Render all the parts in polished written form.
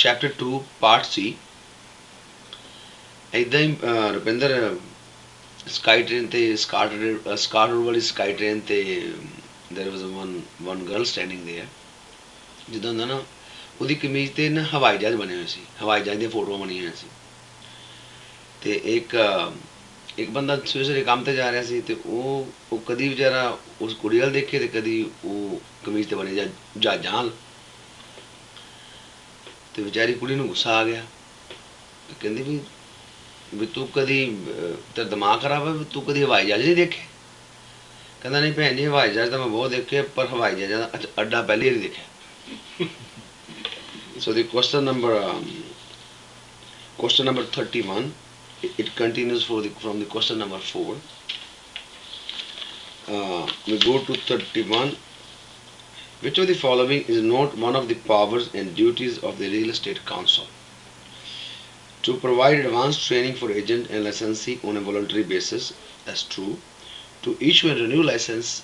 Chapter 2 Part C। ਇਦਾਂ ਹੀ Rupinder sky train ਤੇ skater ਵਾਲੀ ਸਕਾਈ ਟ੍ਰੇਨ ਤੇ there was one girl standing there। ਜਿੱਦਾਂ ਹੁੰਦਾ ਨਾ ਉਹਦੀ ਕਮੀਜ਼ ਤੇ ਨਾ ਹਵਾਈ ਜਹਾਜ਼ ਬਣੇ ਹੋਏ ਸੀ, ਹਵਾਈ ਜਹਾਜ਼ ਦੀਆਂ ਫੋਟੋਆਂ ਬਣੀਆਂ ਹੋਈਆਂ ਸੀ। ਤੇ ਇੱਕ ਬੰਦਾ ਸਵੇਰੇ ਸਵੇਰੇ ਕੰਮ ਤੇ ਜਾ ਰਿਹਾ ਸੀ ਤੇ ਉਹ ਕਦੀ ਵਿਚਾਰਾ ਉਸ ਕੁੜੀ ਵੱਲ ਦੇਖੇ ਤੇ ਕਦੀ ਉਹ ਕਮੀਜ਼ ਤੇ ਬਣੇ ਜਹਾਜ਼ਾਂ ਵੱਲ। ਤੇ ਵਿਚਾਰੀ ਕੁੜੀ ਨੂੰ ਗੁੱਸਾ ਆ ਗਿਆ ਤੇ ਕਹਿੰਦੀ ਵੀ ਤੂੰ ਕਦੀ ਤੇਰਾ ਦਿਮਾਗ ਖਰਾਬ ਹੈ, ਤੂੰ ਕਦੀ ਹਵਾਈ ਜਹਾਜ਼ ਨਹੀਂ ਦੇਖੇ? ਕਹਿੰਦਾ ਨਹੀਂ ਭੈਣ ਜੀ, ਹਵਾਈ ਜਹਾਜ਼ ਤਾਂ ਮੈਂ ਬਹੁਤ ਦੇਖੇ ਪਰ ਹਵਾਈ ਜਹਾਜ਼ ਦਾ ਅੱਡਾ ਪਹਿਲੀ ਵਾਰੀ ਦੇਖਿਆ। So the question number 31, it continues from the question number 4. We go to 31. Which of the following is not one of the powers and duties of the Real Estate Council? To provide advanced training for agent and licensee on a voluntary basis, that's true. To issue and renew licenses,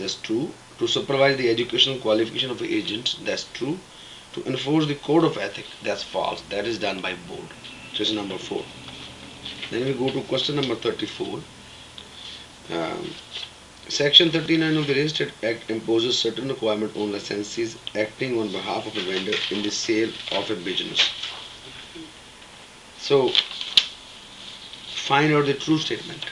that's true. To supervise the educational qualification of agents, that's true. To enforce the code of ethics, that's false. That is done by board. So it's number 4. Then we go to question number 34. Section 39 of the Real Estate Act imposes certain requirements on licensees acting on behalf of a vendor in the sale of a business. So find out the true statement.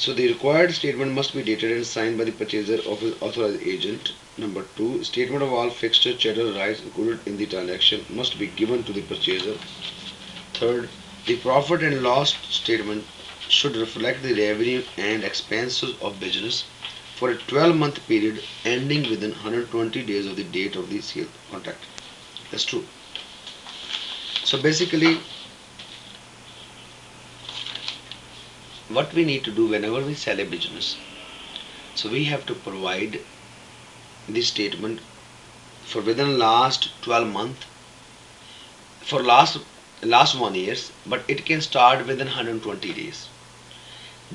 So the required statement must be dated and signed by the purchaser of his authorized agent. Number 2, statement of all fixture chattel rights included in the transaction must be given to the purchaser. Third, the profit and loss statement should reflect the revenue and expenses of business for a 12-month period ending within 120 days of the date of the sale contract. That's true. So basically, what we need to do whenever we sell a business, so we have to provide the statement for within last 12 months, for last 1 year, but it can start within 120 days.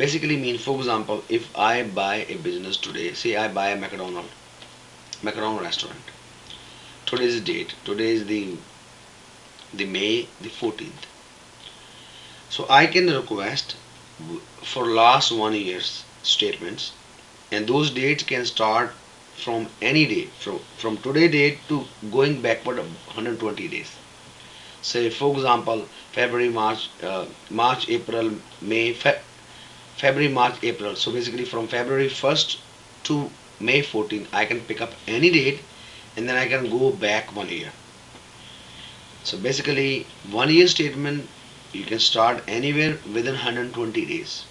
Basically means, for example, if I buy a business today, say I buy a McDonald's restaurant. Today's date, today is the May the 14th. So I can request for last 1 year's statements, and those dates can start from any day, from today date to going backward 120 days. Say for example February, March, April, May, February, March, April. So basically from February 1st to May 14th I can pick up any date and then I can go back 1 year. So basically 1 year statement you can start anywhere within 120 days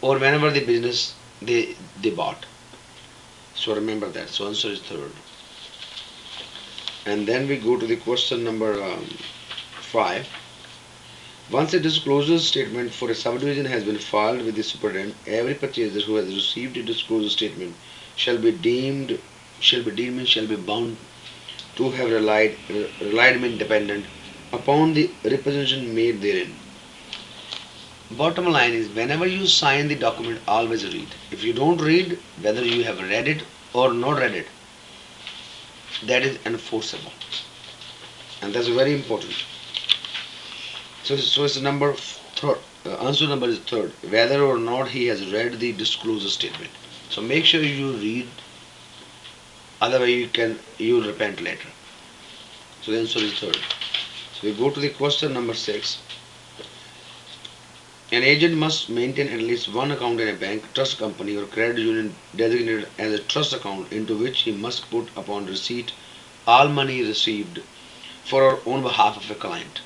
or whenever the business they bought. So remember that. So answer is third. And then we go to the question number 5. Once a disclosure statement for a subdivision has been filed with the superintendent, every purchaser who has received a disclosure statement shall be bound to have relied independent upon the representation made therein. Bottom line is, whenever you sign the document, always read. If you don't read, whether you have read it or not read it, that is enforceable, and that's very important. So it's number third. Answer number is third. Whether or not he has read the disclosure statement. So make sure you read. Otherwise you will repent later. So the answer is third. So we go to the question number 6. An agent must maintain at least one account in a bank, trust company or credit union designated as a trust account, into which he must put upon receipt all money received for or on behalf of a client.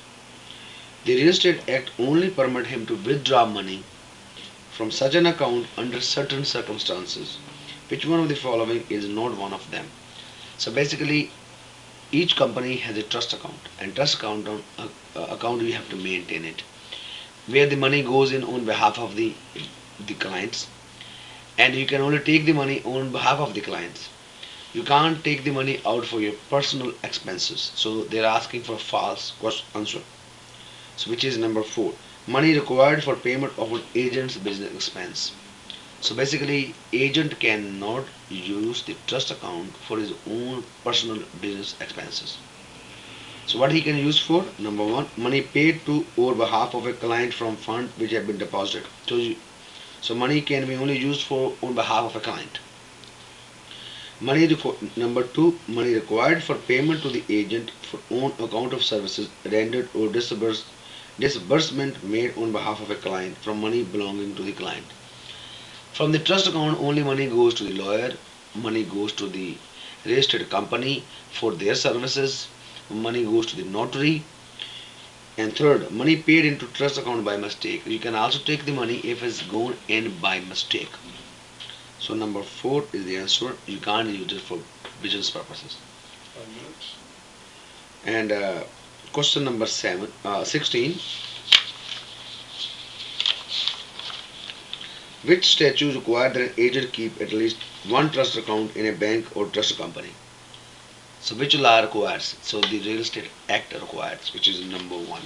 The Real Estate Act only permits him to withdraw money from such an account under certain circumstances. Which one of the following is not one of them? So basically each company has a trust account, and trust account we have to maintain it, where the money goes in on behalf of the clients, and you can only take the money on behalf of the clients. You can't take the money out for your personal expenses. So they're asking for a false answer. So which is number 4. Money required for payment of an agent's business expense. So basically, agent cannot use the trust account for his own personal business expenses. So what he can use for? Number one, money paid to or behalf of a client from fund which have been deposited. So money can be only used for on behalf of a client. Number two, money required for payment to the agent for on account of services rendered or disbursement made on behalf of a client from money belonging to the client. From the trust account, only money goes to the lawyer, money goes to the registered company for their services, money goes to the notary, and third, money paid into trust account by mistake. You can also take the money if it's gone in by mistake. So number 4 is the answer. You can't use it for business purposes. And question number 16. Which statute require that an agent keep at least one trust account in a bank or trust company? So which law requires? So the Real Estate Act requires, which is number 1.